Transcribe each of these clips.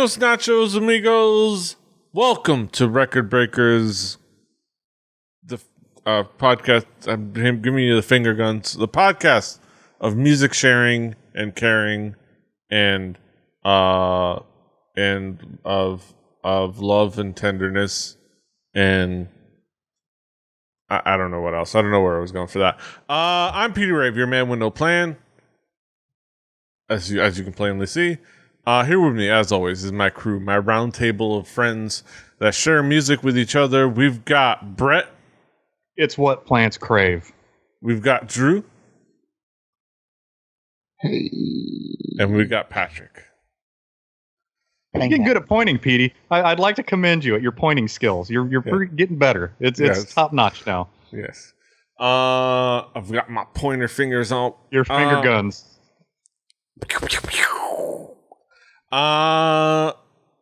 Buenos nachos, amigos. Welcome to Record Breakers, the podcast. I'm giving you the finger guns. The podcast of music sharing and caring, and of love and tenderness, and I don't know what else. I don't know where I was going for that. I'm Peter Rave, your man with no plan, as you can plainly see. Here with me, as always, is my crew, my round table of friends that share music with each other. We've got Brett. It's what plants crave. We've got Drew. Hey. And we've got Patrick. You're getting good at pointing, Petey. I'd like to commend you at your pointing skills. You're getting better. It's top notch now. Yes. I've got my pointer fingers on. Your finger guns.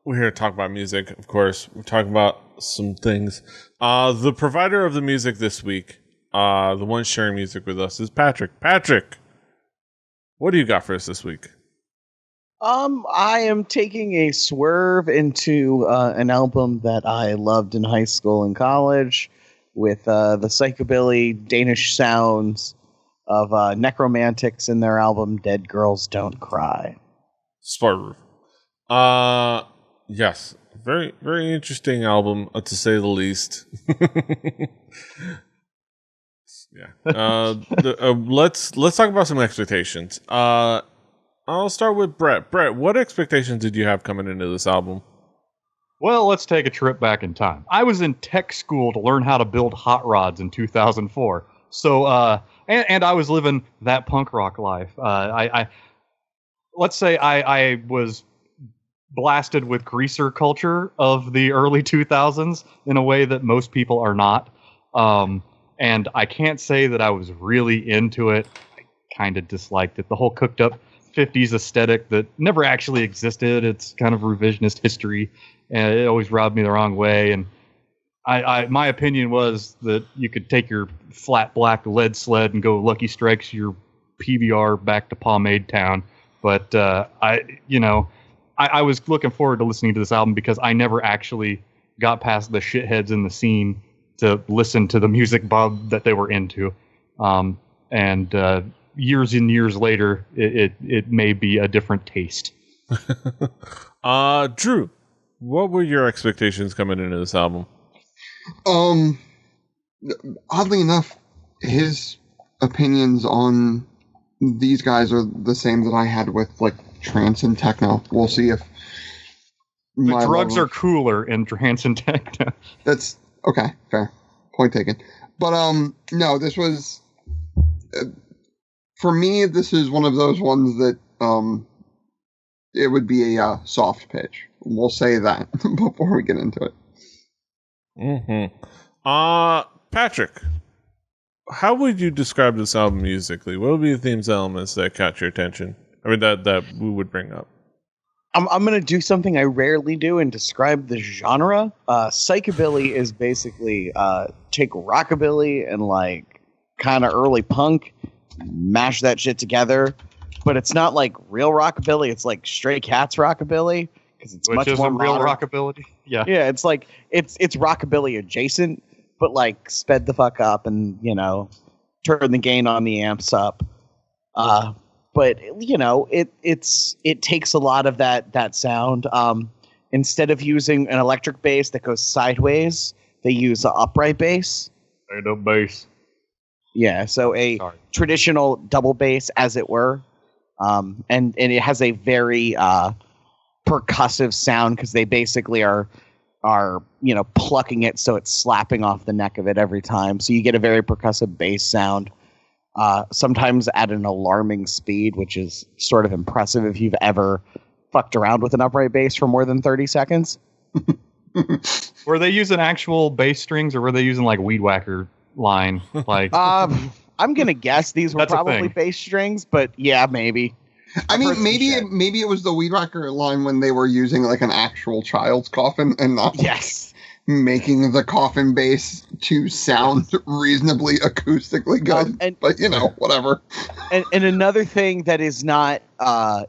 We're here to talk about music, of course. We're talking about some things. The provider of the music this week, the one sharing music with us, is Patrick. Patrick, what do you got for us this week? I am taking a swerve into an album that I loved in high school and college with the Psychobilly Danish sounds of Nekromantix in their album Dead Girls Don't Cry. Swerve. Yes. Very, very interesting album, to say the least. Yeah. Let's talk about some expectations. I'll start with Brett. Brett, what expectations did you have coming into this album? Well, let's take a trip back in time. I was in tech school to learn how to build hot rods in 2004. So, and I was living that punk rock life. Let's say I was blasted with greaser culture of the early 2000s in a way that most people are not. And I can't say that I was really into it. I kind of disliked it. The whole cooked up 50s aesthetic that never actually existed. It's kind of revisionist history, and it always rubbed me the wrong way. And my opinion was that you could take your flat black lead sled and go Lucky Strikes your PBR back to Pomade Town. But I was looking forward to listening to this album because I never actually got past the shitheads in the scene to listen to the music bub that they were into. Years and years later, it may be a different taste. Drew, what were your expectations coming into this album? Oddly enough, his opinions on these guys are the same that I had with like trance and techno. We'll see if the drugs are cooler in trance and techno. That's okay. Fair point taken. But no, this was for me. This is one of those ones that it would be a soft pitch. We'll say that before we get into it. Mm-hmm. Patrick, how would you describe this album musically? What would be the themes, elements that caught your attention? I mean, that we would bring up. I'm going to do something I rarely do and describe the genre. Psychobilly is basically take rockabilly and like kind of early punk, mash that shit together. But it's not like real rockabilly. It's like Stray Cats rockabilly because it's much more real modern. rockabilly. Yeah, it's like it's rockabilly adjacent, but like sped the fuck up and turn the gain on the amps up. But it takes a lot of that sound. Instead of using an electric bass that goes sideways, they use an upright bass. Straight up bass. Yeah, so traditional double bass, as it were, and it has a very percussive sound because they basically are plucking it so it's slapping off the neck of it every time. So you get a very percussive bass sound. Sometimes at an alarming speed, which is sort of impressive if you've ever fucked around with an upright bass for more than 30 seconds. Were they using actual bass strings or were they using like Weed Whacker line? Like, I'm going to guess these were probably bass strings, but yeah, maybe. I mean, maybe it was the Weed Whacker line when they were using like an actual child's coffin and not making the coffin bass to sound reasonably acoustically good. But whatever. And another thing that is not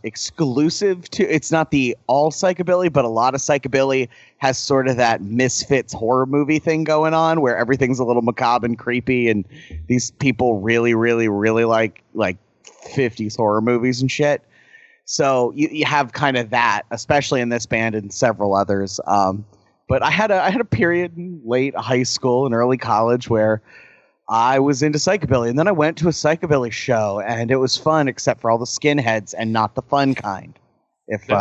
exclusive to, it's not the all psychobilly, but a lot of psychobilly has sort of that misfits horror movie thing going on where everything's a little macabre and creepy, and these people really, really, really like 50s horror movies and shit. So you have kind of that, especially in this band and several others. But I had a period in late high school and early college where I was into psychobilly, and then I went to a psychobilly show, and it was fun except for all the skinheads and not the fun kind. There's the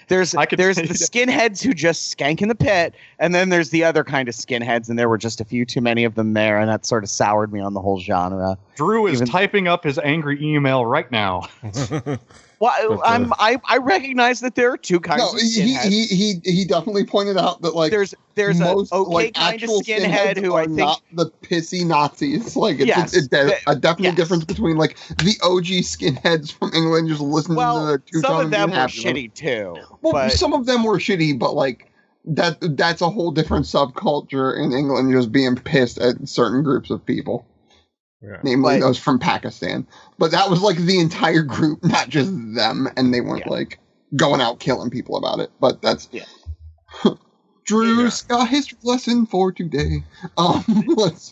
skinheads who just skank in the pit, and then there's the other kind of skinheads, and there were just a few too many of them there, and that sort of soured me on the whole genre. Drew is typing up his angry email right now. Well, I recognize that there are two kinds of skinheads. He definitely pointed out that there's most, a okay kind of skinhead who I think not the pissy Nazis. It's a definite difference between the OG skinheads from England just listening to the two-tone. Some of them were shitty too. Well, some of them were shitty, but that's a whole different subculture in England, just being pissed at certain groups of people. Yeah. Namely those from Pakistan. But that was the entire group, not just them, and they weren't going out killing people about it. But that's Drew's history lesson for today.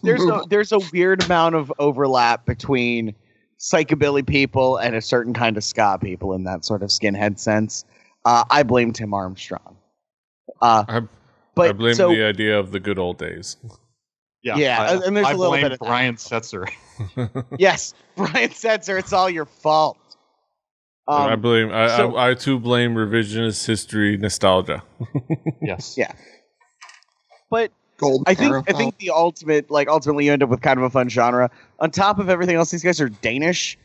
There's a weird amount of overlap between psychobilly people and a certain kind of ska people in that sort of skinhead sense. I blame Tim Armstrong. I blame the idea of the good old days. And there's a little bit of Brian Setzer. Yes, Brian Setzer. It's all your fault. I too blame revisionist history nostalgia. Yes. Yeah. But I think the ultimately you end up with kind of a fun genre. On top of everything else, these guys are Danish,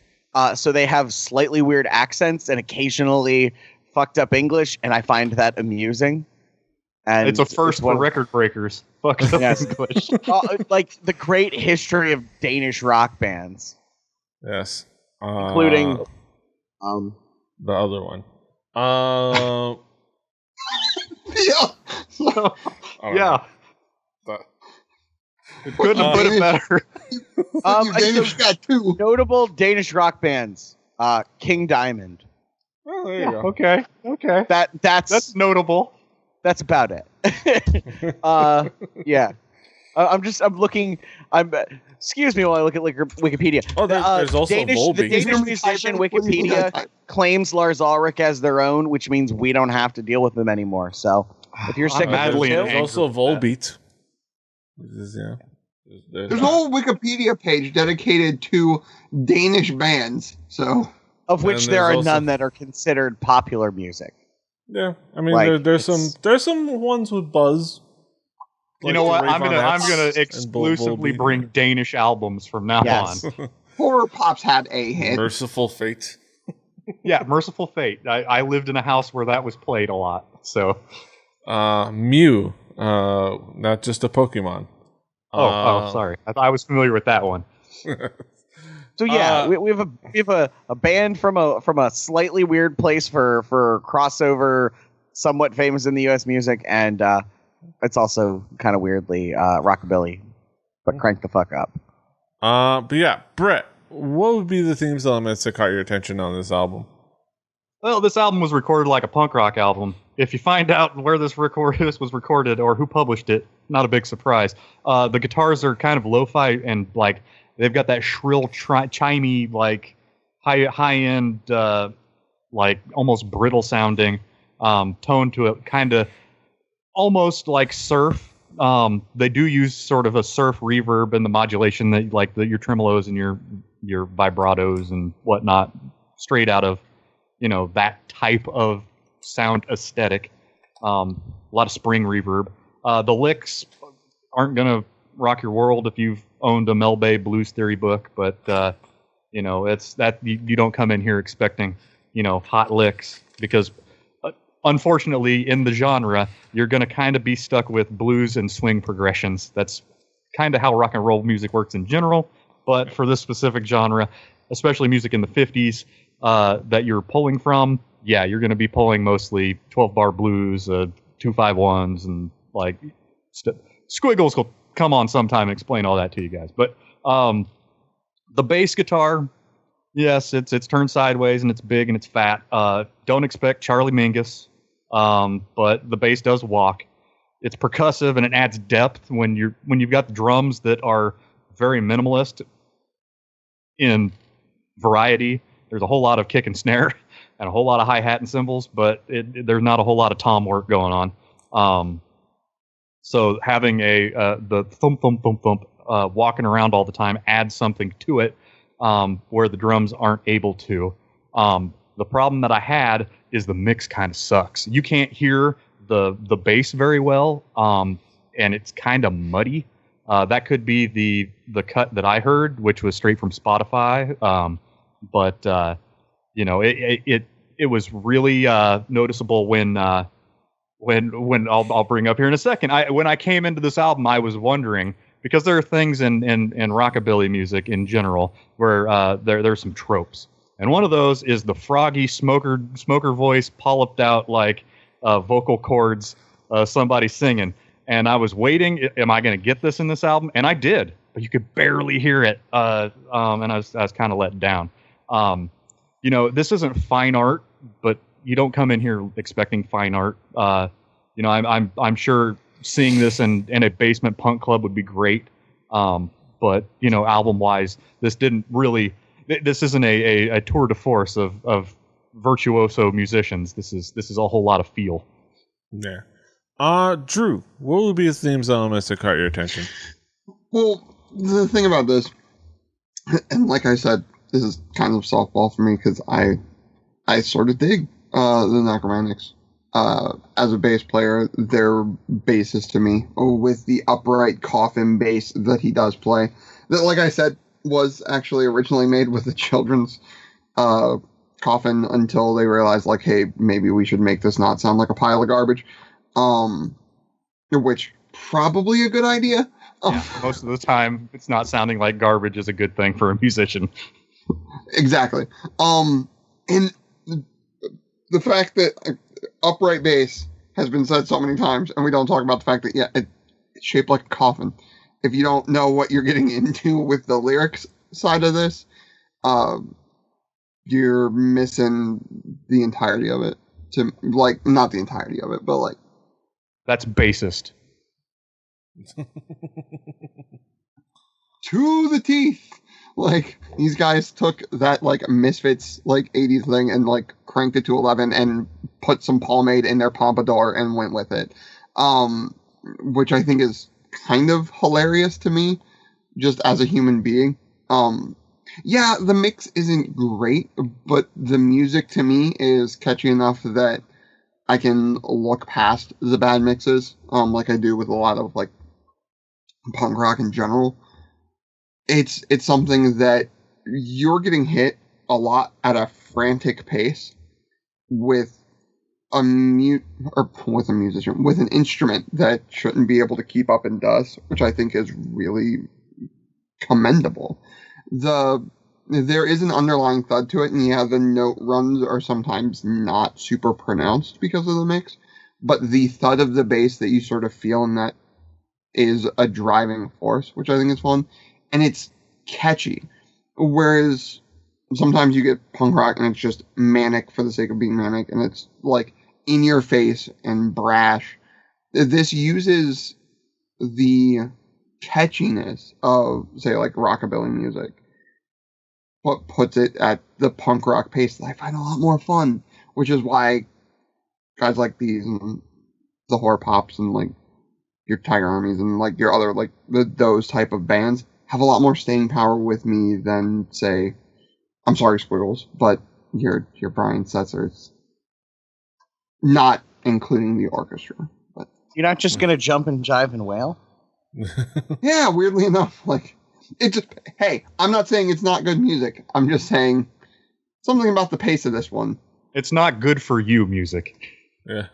so they have slightly weird accents and occasionally fucked up English, and I find that amusing. And it's a first for record breakers. Fuck English. The great history of Danish rock bands. Yes. Including the other one. Yeah. It couldn't have put it better. Danish got two notable Danish rock bands. King Diamond. Oh, there you go. Okay. That's notable. That's about it. Yeah. I'm looking. Excuse me while I look at Wikipedia. Oh, there's also Volbeat. The Danish musician Wikipedia claims Lars Ulrich as their own, which means we don't have to deal with them anymore. So if you're sick of it, there's also Volbeat. There's a whole Wikipedia page dedicated to Danish bands. So of which there are none that are considered popular music. Yeah, I mean there's some ones with buzz. You know what? I'm gonna exclusively bring Danish albums from now on. Horror Pops had a hit. Merciful Fate. Yeah, Merciful Fate. I lived in a house where that was played a lot. So, Mew, not just a Pokemon. Sorry. I was familiar with that one. So yeah, we have a band from a slightly weird place for crossover, somewhat famous in the U.S. music, and it's also kind of weirdly rockabilly, but crank the fuck up. But yeah, Brett, what would be the themes elements that caught your attention on this album? Well, this album was recorded like a punk rock album. If you find out where this was recorded or who published it, not a big surprise. The guitars are kind of lo-fi and they've got that shrill, chimey, high-end, almost brittle sounding tone to it, kind of almost like surf. They do use sort of a surf reverb in the modulation that your tremolos and your vibratos and whatnot, straight out of that type of sound aesthetic. A lot of spring reverb. The licks aren't gonna rock your world if you've owned a Mel Bay Blues Theory book, but it's that you don't come in here expecting hot licks, because unfortunately in the genre you're gonna kind of be stuck with blues and swing progressions. That's kind of how rock and roll music works in general, but for this specific genre, especially music in the 50s that you're pulling from, you're going to be pulling mostly 12-bar blues, 2-5-1s, and Squiggles will come on sometime and explain all that to you guys. But the bass guitar, yes, it's turned sideways and it's big and it's fat. Don't expect Charlie Mingus, but the bass does walk. It's percussive and it adds depth when you've got the drums that are very minimalist in variety. There's a whole lot of kick and snare and a whole lot of hi-hat and cymbals, but there's not a whole lot of tom work going on. So having the thump thump thump thump walking around all the time adds something to it where the drums aren't able to. The problem that I had is the mix kind of sucks. You can't hear the bass very well, and it's kind of muddy. That could be the cut that I heard, which was straight from Spotify. But it was really noticeable when I'll bring up here in a second. When I came into this album, I was wondering, because there are things in rockabilly music in general where there's some tropes, and one of those is the froggy smoker voice polyped out like vocal cords, somebody singing. And I was waiting, am I going to get this in this album? And I did, but you could barely hear it. And I was kind of let down. This isn't fine art, but you don't come in here expecting fine art. I'm sure seeing this in a basement punk club would be great. But album wise, this isn't a tour de force of virtuoso musicians. This is a whole lot of feel. Yeah. Drew, what would be the themes elements that caught your attention? Well, the thing about this, and like I said, this is kind of softball for me because I sort of dig the Nekromantix. As a bass player, they're basses to me with the upright coffin bass that he does play. That, like I said, was actually originally made with a children's coffin until they realized, like, hey, maybe we should make this not sound like a pile of garbage. Which probably a good idea. Yeah, most of the time, it's not sounding like garbage is a good thing for a musician. Exactly. And the fact that upright bass has been said so many times, and we don't talk about the fact that it's shaped like a coffin. If you don't know what you're getting into with the lyrics side of this, you're missing the entirety of it. Not the entirety of it, but like. That's bassist. To the teeth. Like, these guys took that, like, Misfits, like, 80s thing and, like, cranked it to 11 and put some pomade in their pompadour and went with it. Which I think is kind of hilarious to me, just as a human being. Yeah, the mix isn't great, but the music to me is catchy enough that I can look past the bad mixes, like I do with a lot of, like, punk rock in general. It's something that you're getting hit a lot at a frantic pace with an instrument that shouldn't be able to keep up and does, which I think is really commendable. There is an underlying thud to it, and the note runs are sometimes not super pronounced because of the mix, but the thud of the bass that you sort of feel in that is a driving force, which I think is fun, and it's catchy. Whereas sometimes you get punk rock and it's just manic for the sake of being manic, and it's like in your face and brash. This uses the catchiness of, say, like rockabilly music, but puts it at the punk rock pace that I find a lot more fun, which is why guys like these and the Horror Pops and like your Tiger Armies and like your other like those type of bands have a lot more staying power with me than, say, I'm sorry, Squiggles, but your Brian Setzers, not including the orchestra. But you're not just gonna jump and jive and wail? Yeah, weirdly enough, like. Hey, I'm not saying it's not good music. I'm just saying something about the pace of this one. It's not good for you music. Yeah.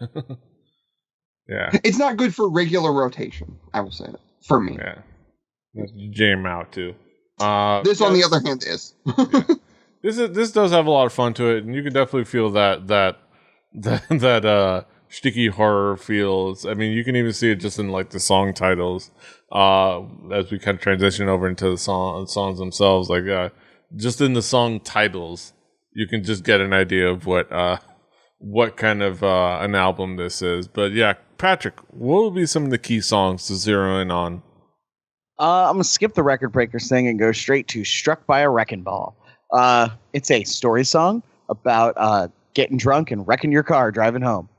Yeah. It's not good for regular rotation, I will say that. For me. Yeah. Jam out too. This, on the other hand, is. Yeah. This does have a lot of fun to it, and you can definitely feel that sticky horror feels. I mean, you can even see it just in like the song titles. As we kind of transition over into the songs themselves, like just in the song titles, you can just get an idea of what kind of an album this is. But yeah, Patrick, what will be some of the key songs to zero in on? I'm gonna skip the record breakers thing and go straight to "Struck by a Wrecking Ball." It's a story song about getting drunk and wrecking your car driving home.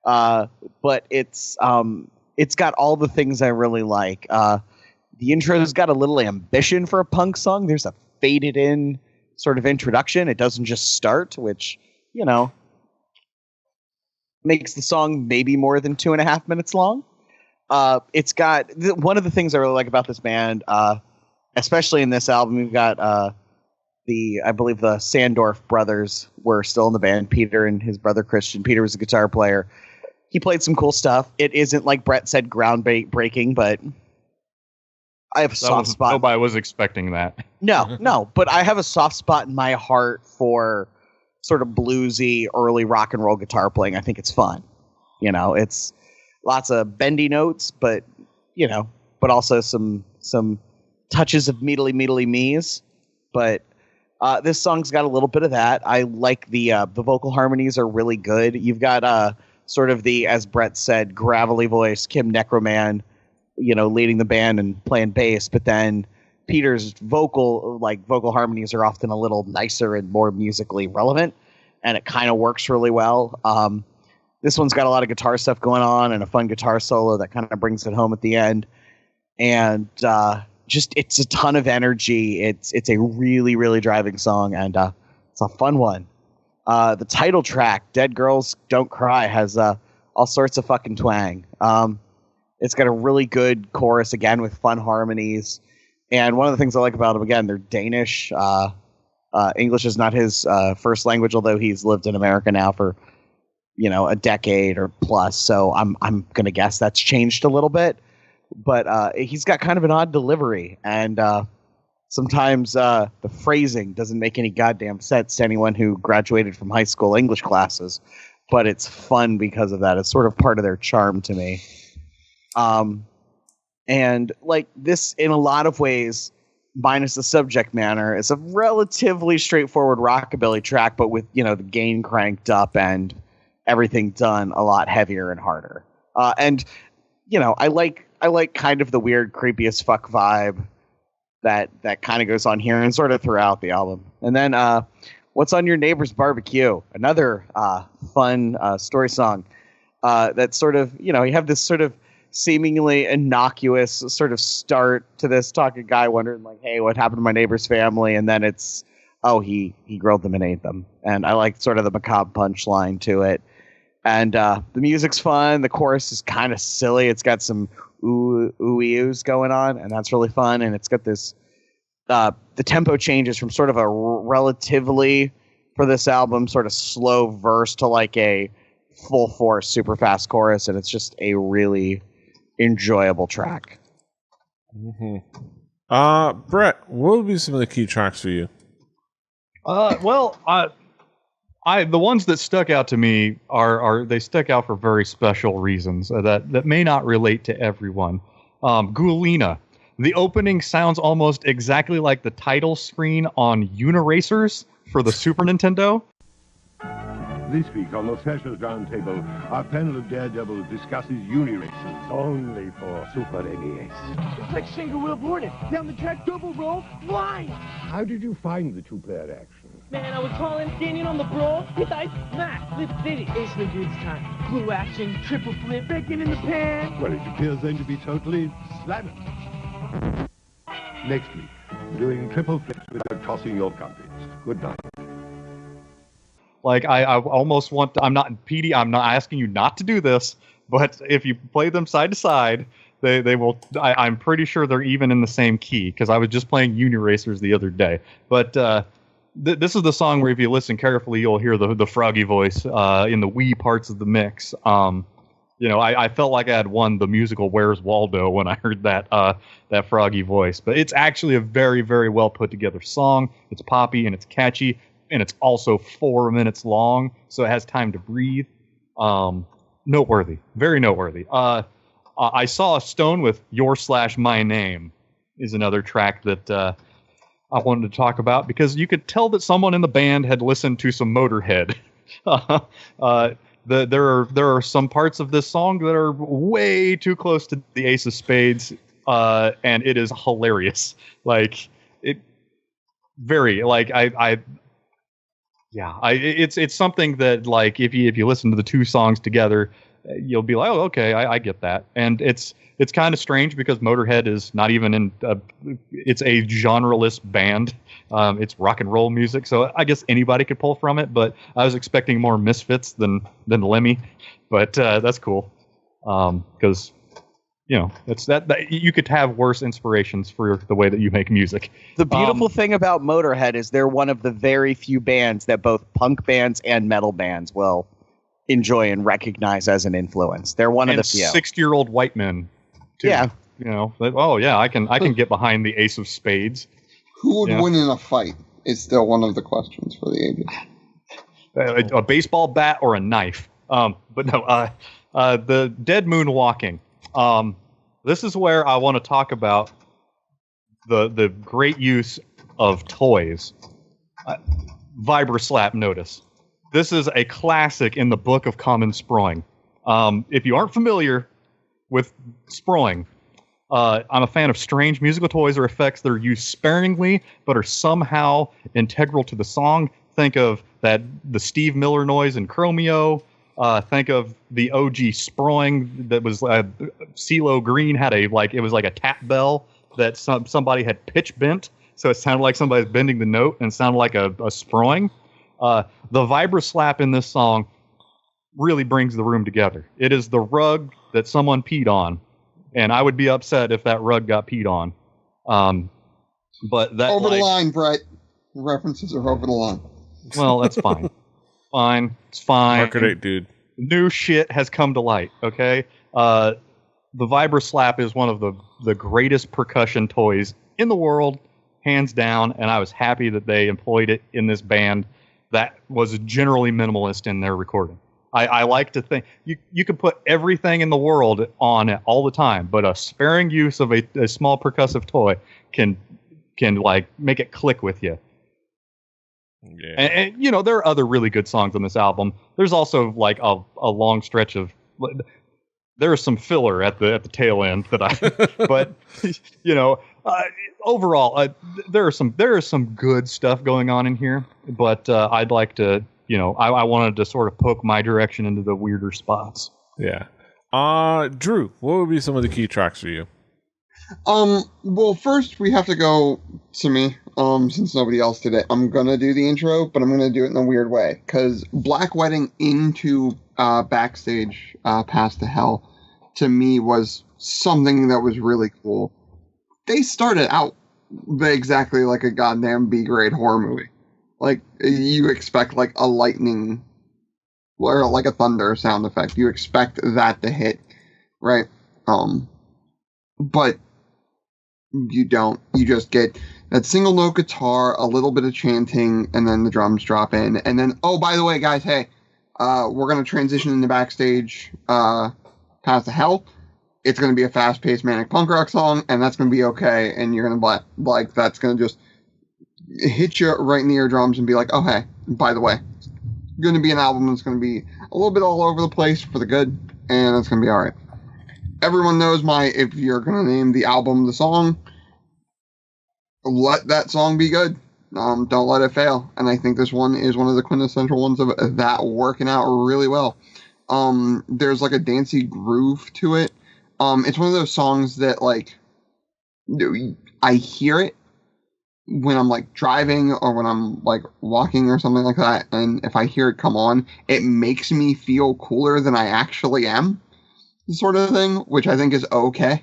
But it's got all the things I really like. The intro's got a little ambition for a punk song. There's a faded in sort of introduction. It doesn't just start, which, you know, makes the song maybe more than 2.5 minutes long. It's got one of the things I really like about this band, especially in this album. We've got I believe the Sandorf brothers were still in the band. Peter and his brother Christian. Peter was a guitar player. He played some cool stuff. It isn't, like Brett said, groundbreaking, but I have a soft spot. Nobody was expecting that. No, but I have a soft spot in my heart for sort of bluesy early rock and roll guitar playing. I think it's fun. You know, it's lots of bendy notes, but also some touches of meedly me's. But this song's got a little bit of that. I like the vocal harmonies are really good. You've got sort of the, as Brett said, gravelly voice, Kim Necroman, leading the band and playing bass, but then Peter's vocal harmonies are often a little nicer and more musically relevant, and it kind of works really well. This one's got a lot of guitar stuff going on and a fun guitar solo that kind of brings it home at the end. And it's a ton of energy. It's a really, really driving song, and it's a fun one. The title track, Dead Girls Don't Cry, has all sorts of fucking twang. It's got a really good chorus, again, with fun harmonies. And one of the things I like about them, again, they're Danish. English is not his first language, although he's lived in America now for a decade or plus, so I'm gonna guess that's changed a little bit, but he's got kind of an odd delivery, and sometimes the phrasing doesn't make any goddamn sense to anyone who graduated from high school English classes, but it's fun because of that. It's sort of part of their charm to me. And like this, in a lot of ways, minus the subject matter, it's a relatively straightforward rockabilly track, but with the gain cranked up and everything done a lot heavier and harder. And I like kind of the weird, creepy as fuck vibe that kind of goes on here and sort of throughout the album. And then What's on Your Neighbor's Barbecue? Another fun story song that sort of, you have this sort of seemingly innocuous sort of start to this talking guy wondering like, hey, what happened to my neighbor's family? And then it's, oh, he grilled them and ate them. And I like sort of the macabre punchline to it. And the music's fun. The chorus is kind of silly. It's got some ooh-ee's going on, and that's really fun. And it's got this, the tempo changes from sort of a relatively, for this album, sort of slow verse to like a full force, super fast chorus. And it's just a really enjoyable track. Mm-hmm. Brett, what would be some of the key tracks for you? The ones that stuck out to me are they stuck out for very special reasons that may not relate to everyone. Gulina. The opening sounds almost exactly like the title screen on Uniracers for the Super Nintendo. This week on the Threshers Roundtable, our panel of daredevils discusses Uniracers only for Super NES. It's like single wheel boarding. Down the track, double roll, flying. How did you find the two-player action? Man, I was calling, standing on the brawl, hit the ice, smash, flip, did it. Ace the goods time. Blue action, triple flip, bacon in the pan. Well, it appears then to be totally slamming. Next week, doing triple flips without tossing your countries. Good night. Like, I almost want to, I'm not asking you not to do this, but if you play them side to side, they will, I'm pretty sure they're even in the same key, because I was just playing Uniracers the other day. But this is the song where if you listen carefully, you'll hear the froggy voice in the wee parts of the mix. I felt like I had won the musical Where's Waldo when I heard that froggy voice. But it's actually a very, very well put together song. It's poppy and it's catchy. And it's also 4 minutes long, so it has time to breathe. noteworthy, very noteworthy. I saw a Stone with Your/My Name is another track that I wanted to talk about because you could tell that someone in the band had listened to some Motorhead. There are some parts of this song that are way too close to the Ace of Spades, and it is hilarious. Like it, very like it's something that like if you listen to the two songs together, you'll be like, oh, okay, I get that. And it's kind of strange because Motorhead is not even in it's a genreless band. It's rock and roll music, so I guess anybody could pull from it, but I was expecting more Misfits than Lemmy. But that's cool. Because it's that you could have worse inspirations for the way that you make music. The beautiful thing about Motorhead is they're one of the very few bands that both punk bands and metal bands will enjoy and recognize as an influence. They're one of the few. 60-year-old white men, too. Yeah. Like, oh yeah, I can get behind the Ace of Spades. Who would win in a fight is still one of the questions for the ages. A baseball bat or a knife. But no, the Dead Moon Walking. This is where I want to talk about the great use of toys. Vibra-Slap Notice. This is a classic in the Book of Common Sproing. If you aren't familiar with sproing, I'm a fan of strange musical toys or effects that are used sparingly but are somehow integral to the song. Think of the Steve Miller noise in Chromeo. Think of the OG sproing that was CeeLo Green had it was like a tap bell that somebody had pitch bent, so it sounded like somebody's bending the note and sounded like a sproing. The Vibra-Slap in this song really brings the room together. It is the rug that someone peed on, and I would be upset if that rug got peed on. But that over the line, Brett. The references are over the line. Well, that's fine. Fine, it's fine. Market 8, dude. New shit has come to light. Okay, the Vibra-Slap is one of the greatest percussion toys in the world, hands down. And I was happy that they employed it in this band that was generally minimalist in their recording. I like to think you can put everything in the world on it all the time, but a sparing use of a small percussive toy can like make it click with you. Yeah. And there are other really good songs on this album. There's also like a long stretch of there is some filler at the tail end that but overall there is some good stuff going on in here, but I'd like to I wanted to sort of poke my direction into the weirder spots. Yeah. Drew, what would be some of the key tracks for you? Well, first we have to go to me. Since nobody else did it, I'm gonna do the intro, but I'm gonna do it in a weird way. Because Black Wedding into Backstage Past the Hell, to me, was something that was really cool. They started out exactly like a goddamn B-grade horror movie. Like, you expect like a lightning or like a thunder sound effect. You expect that to hit, right? But you don't. You just get that single note guitar, a little bit of chanting, and then the drums drop in. And then, oh, by the way, guys, hey, we're going to transition into Backstage Past the Hell. It's going to be a fast-paced manic punk rock song, and that's going to be okay. And you're going to like that's going to just hit you right in the eardrums and be like, oh, hey, by the way, it's going to be an album that's going to be a little bit all over the place for the good, and it's going to be all right. Everyone knows if you're going to name the album the song, let that song be good. Don't let it fail. And I think this one is one of the quintessential ones of that working out really well. There's like a dancey groove to it. It's one of those songs that like I hear it when I'm like driving or when I'm like walking or something like that. And if I hear it come on, it makes me feel cooler than I actually am, sort of thing, which I think is okay.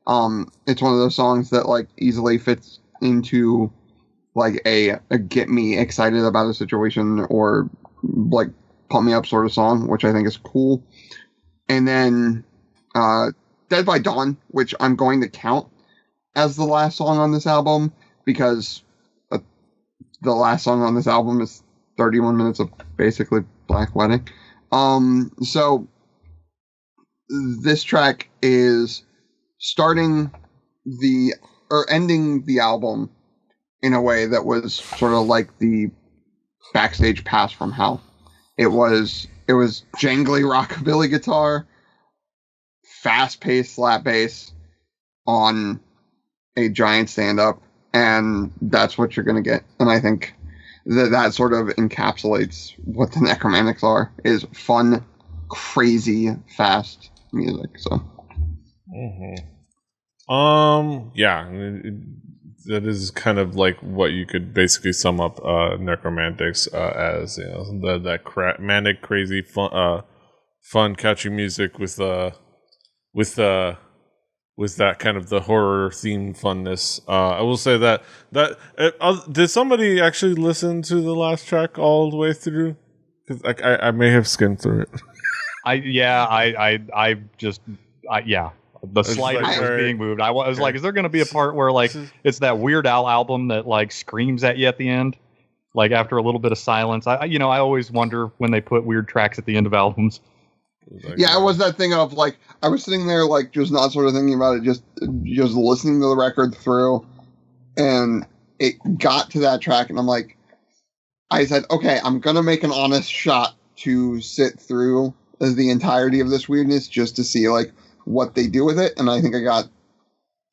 It's one of those songs that like easily fits into like a get me excited about a situation or like pump me up sort of song, which I think is cool. And then Dead by Dawn, which I'm going to count as the last song on this album because the last song on this album is 31 minutes of basically Black Wedding. So this track is ending the album in a way that was sort of like the backstage pass from hell. It was jangly rockabilly guitar, fast-paced slap bass on a giant stand-up, and that's what you're going to get. And I think that sort of encapsulates what the Nekromantix are, is fun, crazy, fast music. So, yeah, that is kind of like what you could basically sum up Nekromantix as, you know, that manic, crazy, fun, catchy music with that kind of the horror themed funness. I will say that did somebody actually listen to the last track all the way through? Because I may have skimmed through it. The slider was being moved. I was like, is there going to be a part where like it's that Weird Al album that like screams at you at the end, like after a little bit of silence? I always wonder when they put weird tracks at the end of albums. Yeah, it was that thing of like I was sitting there like just not sort of thinking about it, just listening to the record through, and it got to that track, and I'm like, I said, okay, I'm gonna make an honest shot to sit through the entirety of this weirdness just to see like what they do with it, and I think I got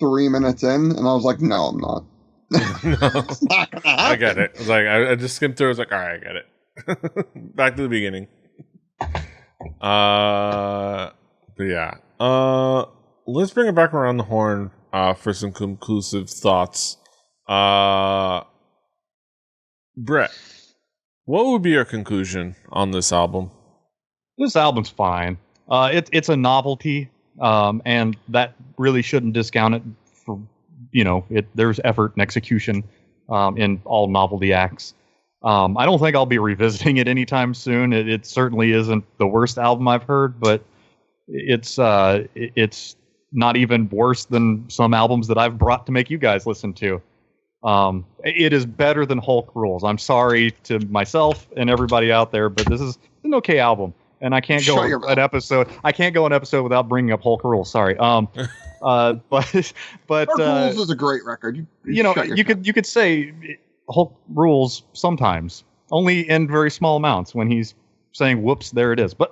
3 minutes in, and I was like, no, I'm not. It's not gonna happen. I get it. I was like, I just skimmed through. I was like, all right, I get it. Back to the beginning. But yeah. Let's bring it back around the horn for some conclusive thoughts. Brett, what would be your conclusion on this album? This album's fine. It's a novelty, and that really shouldn't discount it. For there's effort and execution in all novelty acts. I don't think I'll be revisiting it anytime soon. It certainly isn't the worst album I've heard, but it's not even worse than some albums that I've brought to make you guys listen to. It is better than Hulk Rules. I'm sorry to myself and everybody out there, but this is an okay album, and I can't go an episode. I can't go an episode without bringing up Hulk Rules. Sorry. But Hulk Rules is a great record. You could say Hulk rules sometimes, only in very small amounts when he's saying whoops, there it is. But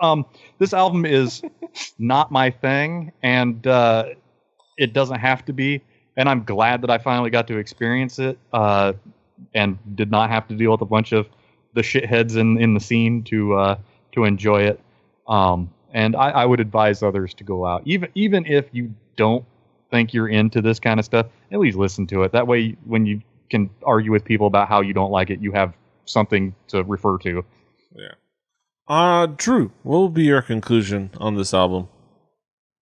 this album is not my thing, and it doesn't have to be, and I'm glad that I finally got to experience it and did not have to deal with a bunch of the shitheads in the scene to enjoy it. And I would advise others to go out, even if you don't think you're into this kind of stuff, at least listen to it. That way, when you can argue with people about how you don't like it, you have something to refer to. Yeah. Drew, what will be your conclusion on this album?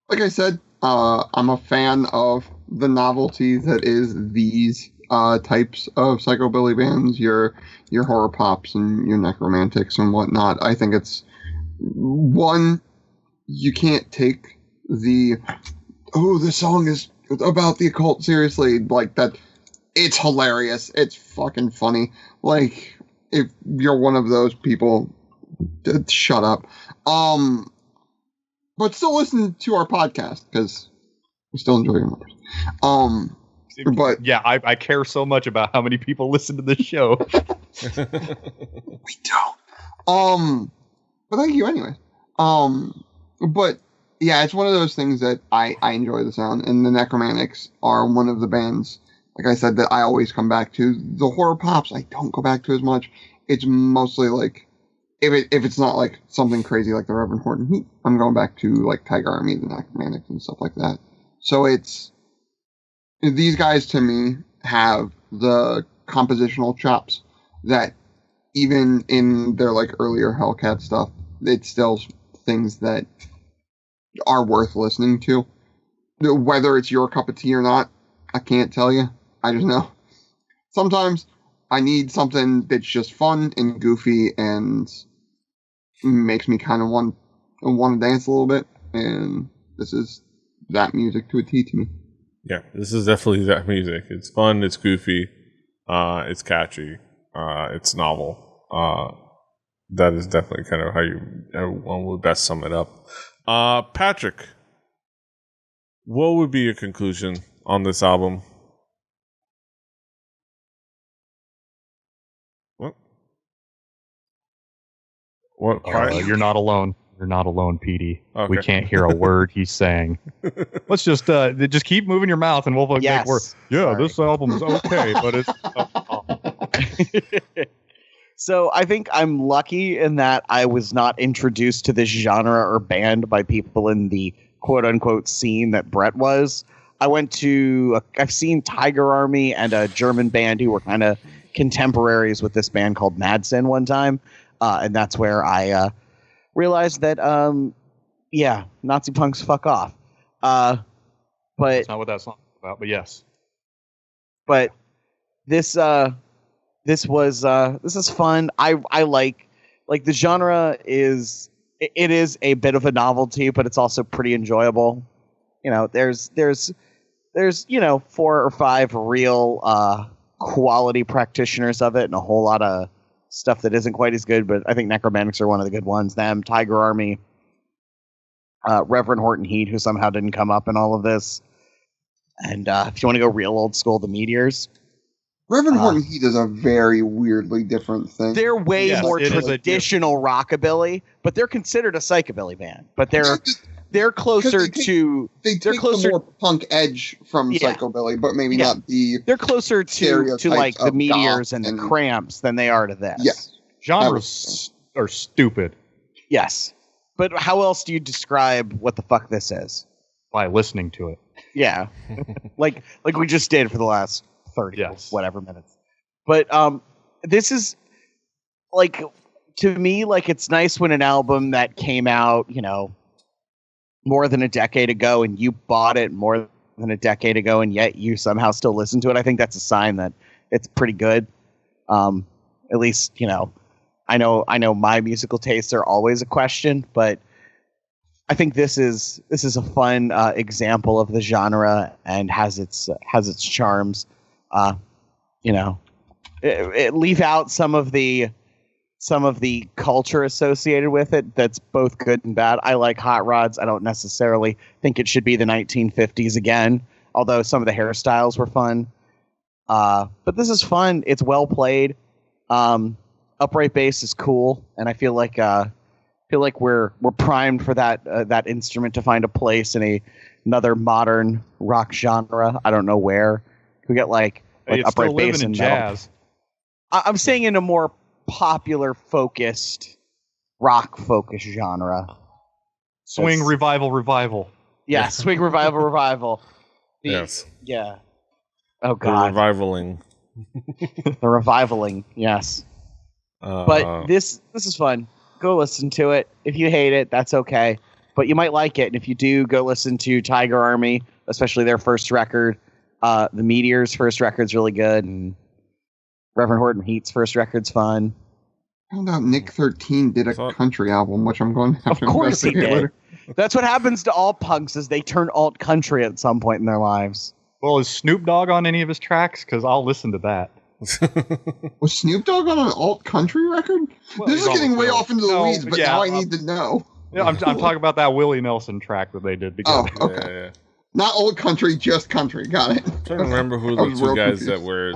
Like I said, I'm a fan of the novelty that is these types of psychobilly bands, your horror pops and your Nekromantix and whatnot. I think it's one, you can't take this song is about the occult seriously, like that. It's hilarious. It's fucking funny. Like, if you're one of those people, shut up. But still listen to our podcast, because we still enjoy your numbers. But yeah, I care so much about how many people listen to this show. We don't. But thank you anyway. But yeah, it's one of those things that I enjoy the sound, and the Nekromantix are one of the bands, like I said, that I always come back to. The horror pops I don't go back to as much. It's mostly like, if it's not like something crazy like the Reverend Horton Heat, I'm going back to like Tiger Army, the Nekromantix, and stuff like that. So these guys to me have the compositional chops that even in their like earlier Hellcat stuff, it's still things that are worth listening to. Whether it's your cup of tea or not, I can't tell you. I just know. Sometimes I need something that's just fun and goofy and makes me kind of want to dance a little bit. And this is that music to a T to me. Yeah, this is definitely that music. It's fun, it's goofy, it's catchy, it's novel. That is definitely kind of how one would best sum it up. Patrick, what would be your conclusion on this album? What? You're not alone. You're not alone, Petey. Okay. We can't hear a word he's saying. Let's just keep moving your mouth, and we'll make words. Yeah, Sorry. this album's okay, but it's. So I think I'm lucky in that I was not introduced to this genre or band by people in the quote-unquote scene that Brett was. I've seen Tiger Army and a German band who were kind of contemporaries with this band called Madsen one time. And that's where I realized that, Nazi punks fuck off. But That's not what that song's about, but yes. But this is fun. I like the genre is a bit of a novelty, but it's also pretty enjoyable. You know, there's 4 or 5 real quality practitioners of it, and a whole lot of stuff that isn't quite as good, but I think Nekromantix are one of the good ones. Them, Tiger Army, Reverend Horton Heat, who somehow didn't come up in all of this. And if you want to go real old school, the Meteors. Reverend Horton Heat is a very weirdly different thing. They're way more traditional rockabilly, but they're considered a psychobilly band. But they're closer to the more punk edge from psychobilly, but maybe not the. They're closer to like the Meteors and the Cramps than they are to this. Yes, genres are stupid. Yes, but how else do you describe what the fuck this is? By listening to it. Yeah, like we just did for the last 30 whatever minutes. But this is like, to me, like, it's nice when an album that came out, more than a decade ago, and you bought it more than a decade ago, and yet you somehow still listen to it. I think that's a sign that it's pretty good. At least, I know my musical tastes are always a question, but I think this is a fun example of the genre and has its charms. Leave out some of the culture associated with it that's both good and bad. I like Hot Rods. I don't necessarily think it should be the 1950s again, although some of the hairstyles were fun. But this is fun. It's well played. Upright bass is cool, and I feel like we're primed for that instrument to find a place in another modern rock genre. I don't know where. We get like upright bass and jazz. I'm saying in a more popular focused rock focused genre. Swing revival. Yeah, swing revival. Yes. Yeah. Oh God. The revivaling. The revivaling. Yes. But this is fun. Go listen to it. If you hate it, that's okay. But you might like it. And if you do, go listen to Tiger Army, especially their first record. The Meteors' first record's really good, and Reverend Horton Heat's first record's fun. I found out Nick 13 did a country album, which I'm going to have to investigate later. That's what happens to all punks, is they turn alt country at some point in their lives. Well, is Snoop Dogg on any of his tracks? Because I'll listen to that. Was Snoop Dogg on an alt country record? Well, this is getting way off into the weeds, but now I need to know. Yeah, I'm talking about that Willie Nelson track that they did together. Oh, okay. Yeah. Not old country, just country. Got it. I'm trying to remember who the two guys that were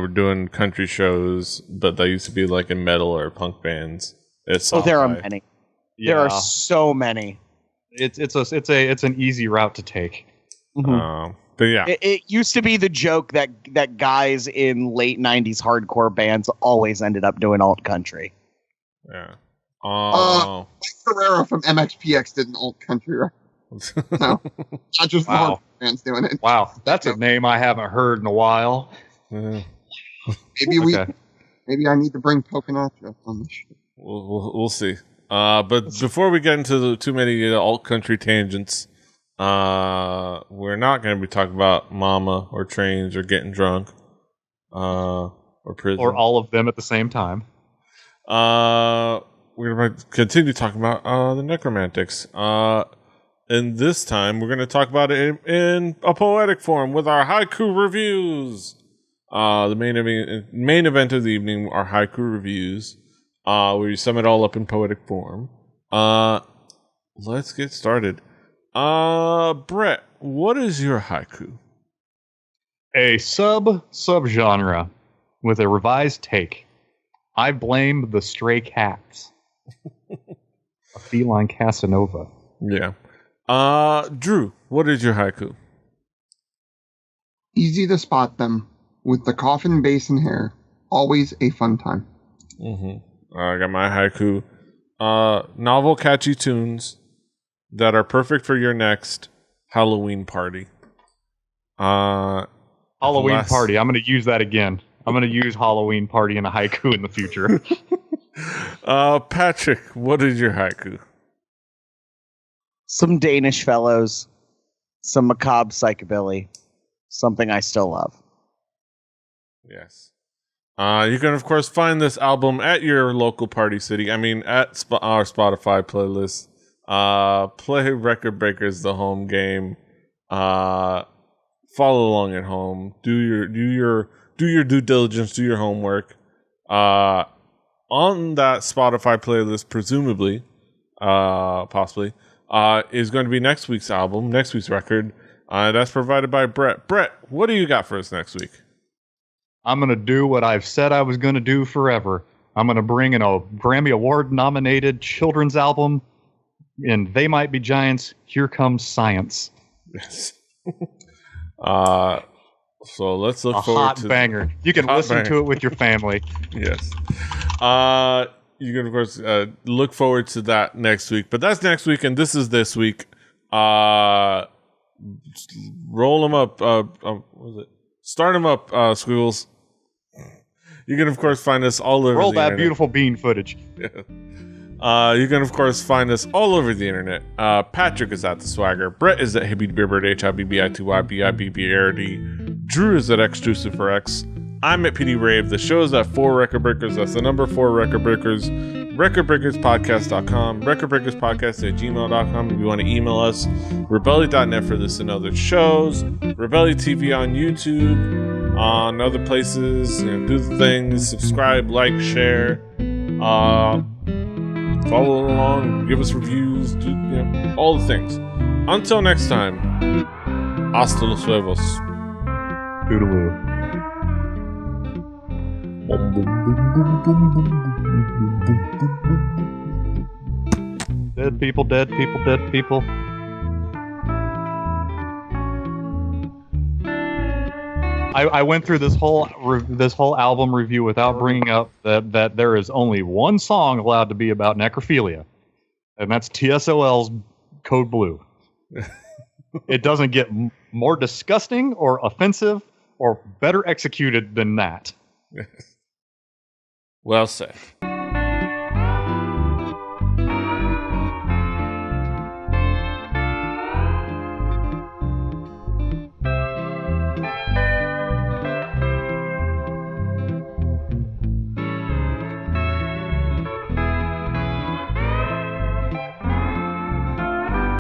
doing country shows, but they used to be like in metal or punk bands. There are many. Yeah. There are so many. It's an easy route to take. Mm-hmm. But yeah, it used to be the joke that guys in late '90s hardcore bands always ended up doing alt country. Yeah. Mike Ferrera from MXPX did an alt country record. No, not just the hardcore fans doing it. Wow, that's a name I haven't heard in a while. Maybe I need to bring Tokenacha on the show. We'll see. But before we get into too many alt country tangents, we're not going to be talking about Mama or trains or getting drunk, or prison, or all of them at the same time. We're going to continue talking about the Nekromantix. And this time, we're going to talk about it in a poetic form with our haiku reviews. The main event of the evening are haiku reviews, where we sum it all up in poetic form. Let's get started. Brett, what is your haiku? A subgenre with a revised take. I blame the stray cats. A feline Casanova. Yeah. Drew, what is your haiku? Easy to spot them with the coffin base and hair. Always a fun time. Mm-hmm. I got my haiku. Novel catchy tunes that are perfect for your next Halloween party. Halloween party. I'm going to use that again. I'm going to use Halloween party in a haiku in the future. Patrick, what is your haiku? Some Danish fellows, some macabre psychobilly, something I still love. Yes. You can, of course, find this album at your local party city. I mean, at our Spotify playlist. Play Record Breakers the home game. Follow along at home. Do your due diligence. Do your homework. On that Spotify playlist, presumably, possibly, is going to be next week's album, next week's record. That's provided by Brett. Brett, what do you got for us next week? I'm going to do what I've said I was going to do forever. I'm going to bring in a Grammy Award-nominated children's album, and They Might Be Giants, Here Comes Science. Yes. So let's look forward hot to... banger. You can listen to it with your family. Yes. You can, of course, look forward to that next week. But that's next week, and this is this week. Roll them up. What was it? Start them up, Squiggles. You can, of course, find us all over Roll the that internet. beautiful bean footage. Yeah. You can, of course, find us all over the internet. Patrick is at The Swagger. Brett is at HibbyBearbird, HIBBITYBIBBRD. Drew is at Xtrusive for X. I'm at PD Rave. The show is at 4 Record Breakers. That's the number 4 Record Breakers. RecordBreakersPodcast.com. RecordBreakersPodcast@gmail.com. If you want to email us, Rebelli.net for this and other shows. Rebelli TV on YouTube. On other places. Do the things. Subscribe, like, share. Follow along. Give us reviews. Do all the things. Until next time. Hasta los huevos. Toodaloo. Dead people, dead people, dead people. I went through this whole album review without bringing up that there is only one song allowed to be about necrophilia, and that's TSOL's Code Blue. It doesn't get more disgusting or offensive or better executed than that. Well said.